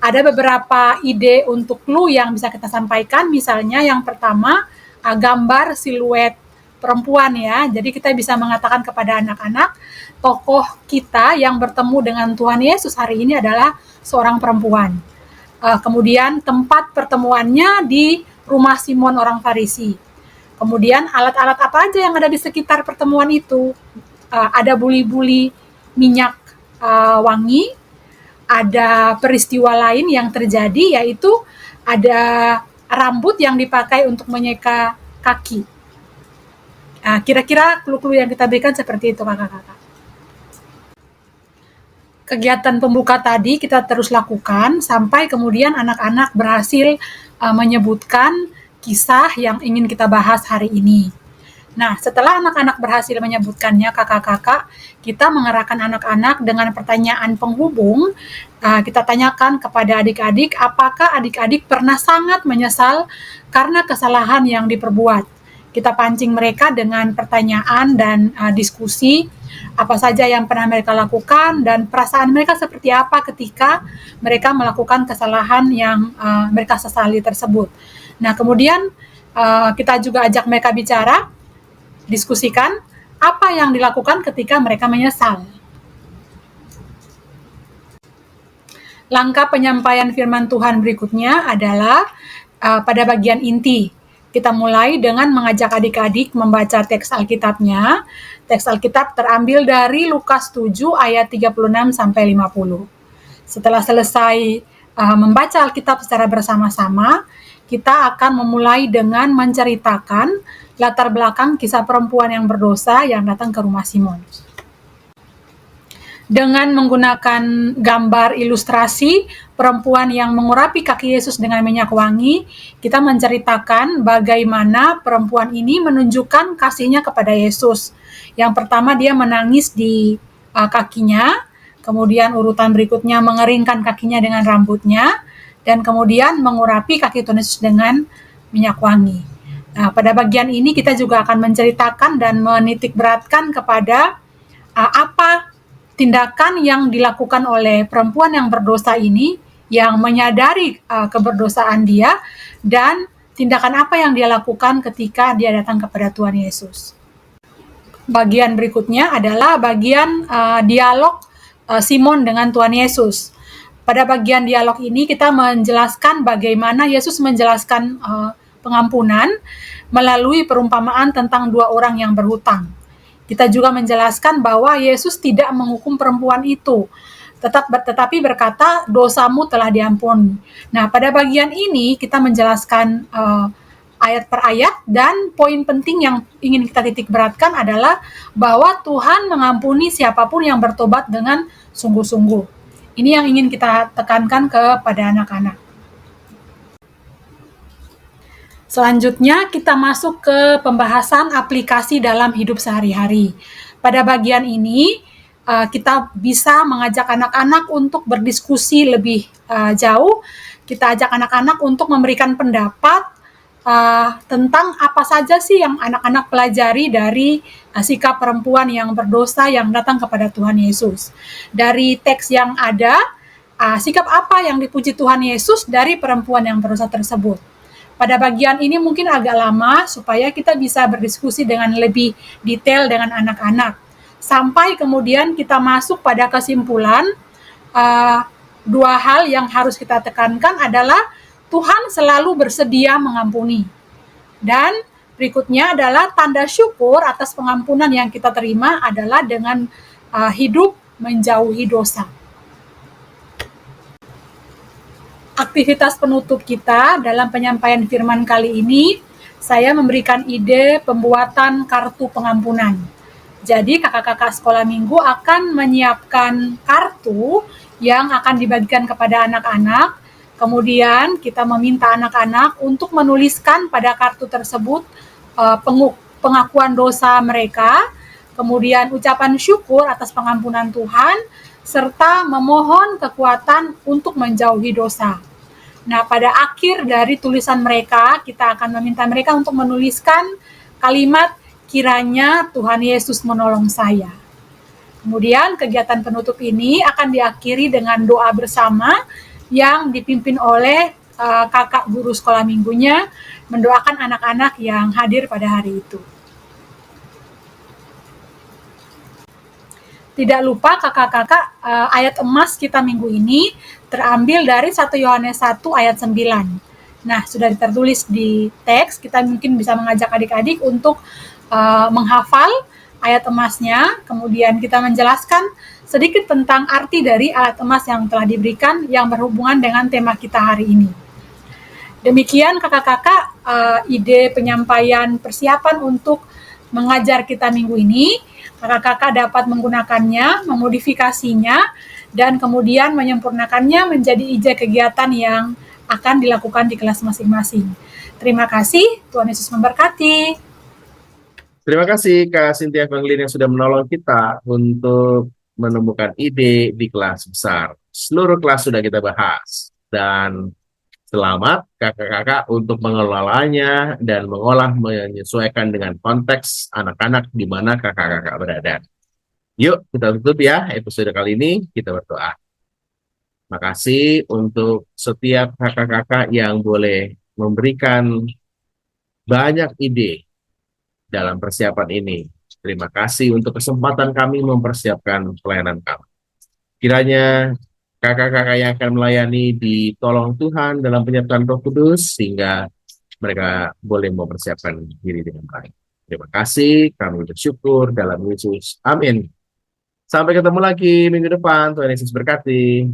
Ada beberapa ide untuk clue yang bisa kita sampaikan, misalnya yang pertama, gambar siluet perempuan ya. Jadi kita bisa mengatakan kepada anak-anak, tokoh kita yang bertemu dengan Tuhan Yesus hari ini adalah seorang perempuan. Kemudian tempat pertemuannya di rumah Simon orang Farisi. Kemudian alat-alat apa aja yang ada di sekitar pertemuan itu. Ada buli-buli minyak wangi, ada peristiwa lain yang terjadi, yaitu ada rambut yang dipakai untuk menyeka kaki. Kira-kira clue-clue yang kita berikan seperti itu kakak-kakak. Kegiatan pembuka tadi kita terus lakukan sampai kemudian anak-anak berhasil menyebutkan kisah yang ingin kita bahas hari ini. Nah, setelah anak-anak berhasil menyebutkannya, kakak-kakak, kita mengarahkan anak-anak dengan pertanyaan penghubung. Kita tanyakan kepada adik-adik, apakah adik-adik pernah sangat menyesal karena kesalahan yang diperbuat. Kita pancing mereka dengan pertanyaan dan diskusi apa saja yang pernah mereka lakukan dan perasaan mereka seperti apa ketika mereka melakukan kesalahan yang mereka sesali tersebut. Nah, kemudian kita juga ajak mereka bicara, diskusikan apa yang dilakukan ketika mereka menyesal. Langkah penyampaian firman Tuhan berikutnya adalah pada bagian inti. Kita mulai dengan mengajak adik-adik membaca teks Alkitabnya. Teks Alkitab terambil dari Lukas 7 ayat 36 sampai 50. Setelah selesai membaca Alkitab secara bersama-sama, kita akan memulai dengan menceritakan latar belakang kisah perempuan yang berdosa yang datang ke rumah Simon. Dengan menggunakan gambar ilustrasi perempuan yang mengurapi kaki Yesus dengan minyak wangi, kita menceritakan bagaimana perempuan ini menunjukkan kasihnya kepada Yesus. Yang pertama dia menangis di kakinya, kemudian urutan berikutnya mengeringkan kakinya dengan rambutnya, dan kemudian mengurapi kaki Tuhan Yesus dengan minyak wangi. Nah, pada bagian ini kita juga akan menceritakan dan menitik beratkan kepada apa tindakan yang dilakukan oleh perempuan yang berdosa ini, yang menyadari keberdosaan dia, dan tindakan apa yang dia lakukan ketika dia datang kepada Tuhan Yesus. Bagian berikutnya adalah bagian dialog Simon dengan Tuhan Yesus. Pada bagian dialog ini kita menjelaskan bagaimana Yesus menjelaskan pengampunan melalui perumpamaan tentang dua orang yang berhutang. Kita juga menjelaskan bahwa Yesus tidak menghukum perempuan itu, tetapi berkata, dosamu telah diampuni. Nah, pada bagian ini kita menjelaskan ayat per ayat, dan poin penting yang ingin kita titik beratkan adalah bahwa Tuhan mengampuni siapapun yang bertobat dengan sungguh-sungguh. Ini yang ingin kita tekankan kepada anak-anak. Selanjutnya kita masuk ke pembahasan aplikasi dalam hidup sehari-hari. Pada bagian ini kita bisa mengajak anak-anak untuk berdiskusi lebih jauh. Kita ajak anak-anak untuk memberikan pendapat tentang apa saja sih yang anak-anak pelajari dari sikap perempuan yang berdosa yang datang kepada Tuhan Yesus. Dari teks yang ada, sikap apa yang dipuji Tuhan Yesus dari perempuan yang berdosa tersebut. Pada bagian ini mungkin agak lama supaya kita bisa berdiskusi dengan lebih detail dengan anak-anak. Sampai kemudian kita masuk pada kesimpulan, dua hal yang harus kita tekankan adalah Tuhan selalu bersedia mengampuni. Dan berikutnya adalah tanda syukur atas pengampunan yang kita terima adalah dengan hidup menjauhi dosa. Aktivitas penutup kita dalam penyampaian firman kali ini, saya memberikan ide pembuatan kartu pengampunan. Jadi kakak-kakak sekolah minggu akan menyiapkan kartu yang akan dibagikan kepada anak-anak. Kemudian kita meminta anak-anak untuk menuliskan pada kartu tersebut pengakuan dosa mereka, kemudian ucapan syukur atas pengampunan Tuhan, serta memohon kekuatan untuk menjauhi dosa. Nah, pada akhir dari tulisan mereka, kita akan meminta mereka untuk menuliskan kalimat, kiranya Tuhan Yesus menolong saya. Kemudian kegiatan penutup ini akan diakhiri dengan doa bersama yang dipimpin oleh kakak guru sekolah minggunya, mendoakan anak-anak yang hadir pada hari itu. Tidak lupa kakak-kakak, ayat emas kita minggu ini terambil dari 1 Yohanes 1 ayat 9. Nah, sudah tertulis di teks, kita mungkin bisa mengajak adik-adik untuk menghafal ayat emasnya, kemudian kita menjelaskan sedikit tentang arti dari ayat emas yang telah diberikan yang berhubungan dengan tema kita hari ini. Demikian kakak-kakak, ide penyampaian persiapan untuk mengajar kita minggu ini. Kakak-kakak dapat menggunakannya, memodifikasinya, dan kemudian menyempurnakannya menjadi ide kegiatan yang akan dilakukan di kelas masing-masing. Terima kasih, Tuhan Yesus memberkati. Terima kasih Kak Cynthia Evangeline yang sudah menolong kita untuk menemukan ide di kelas besar. Seluruh kelas sudah kita bahas. Dan selamat kakak-kakak untuk mengelolanya dan menyesuaikan dengan konteks anak-anak di mana kakak-kakak berada. Yuk kita tutup ya episode kali ini, kita berdoa. Makasih untuk setiap kakak-kakak yang boleh memberikan banyak ide dalam persiapan ini. Terima kasih untuk kesempatan kami mempersiapkan pelayanan kami. Kiranya kakak-kakak yang akan melayani ditolong Tuhan dalam penyertaan Roh Kudus sehingga mereka boleh mempersiapkan diri dengan baik. Terima kasih, kami bersyukur dalam Yesus. Amin. Sampai ketemu lagi minggu depan. Tuhan Yesus berkati.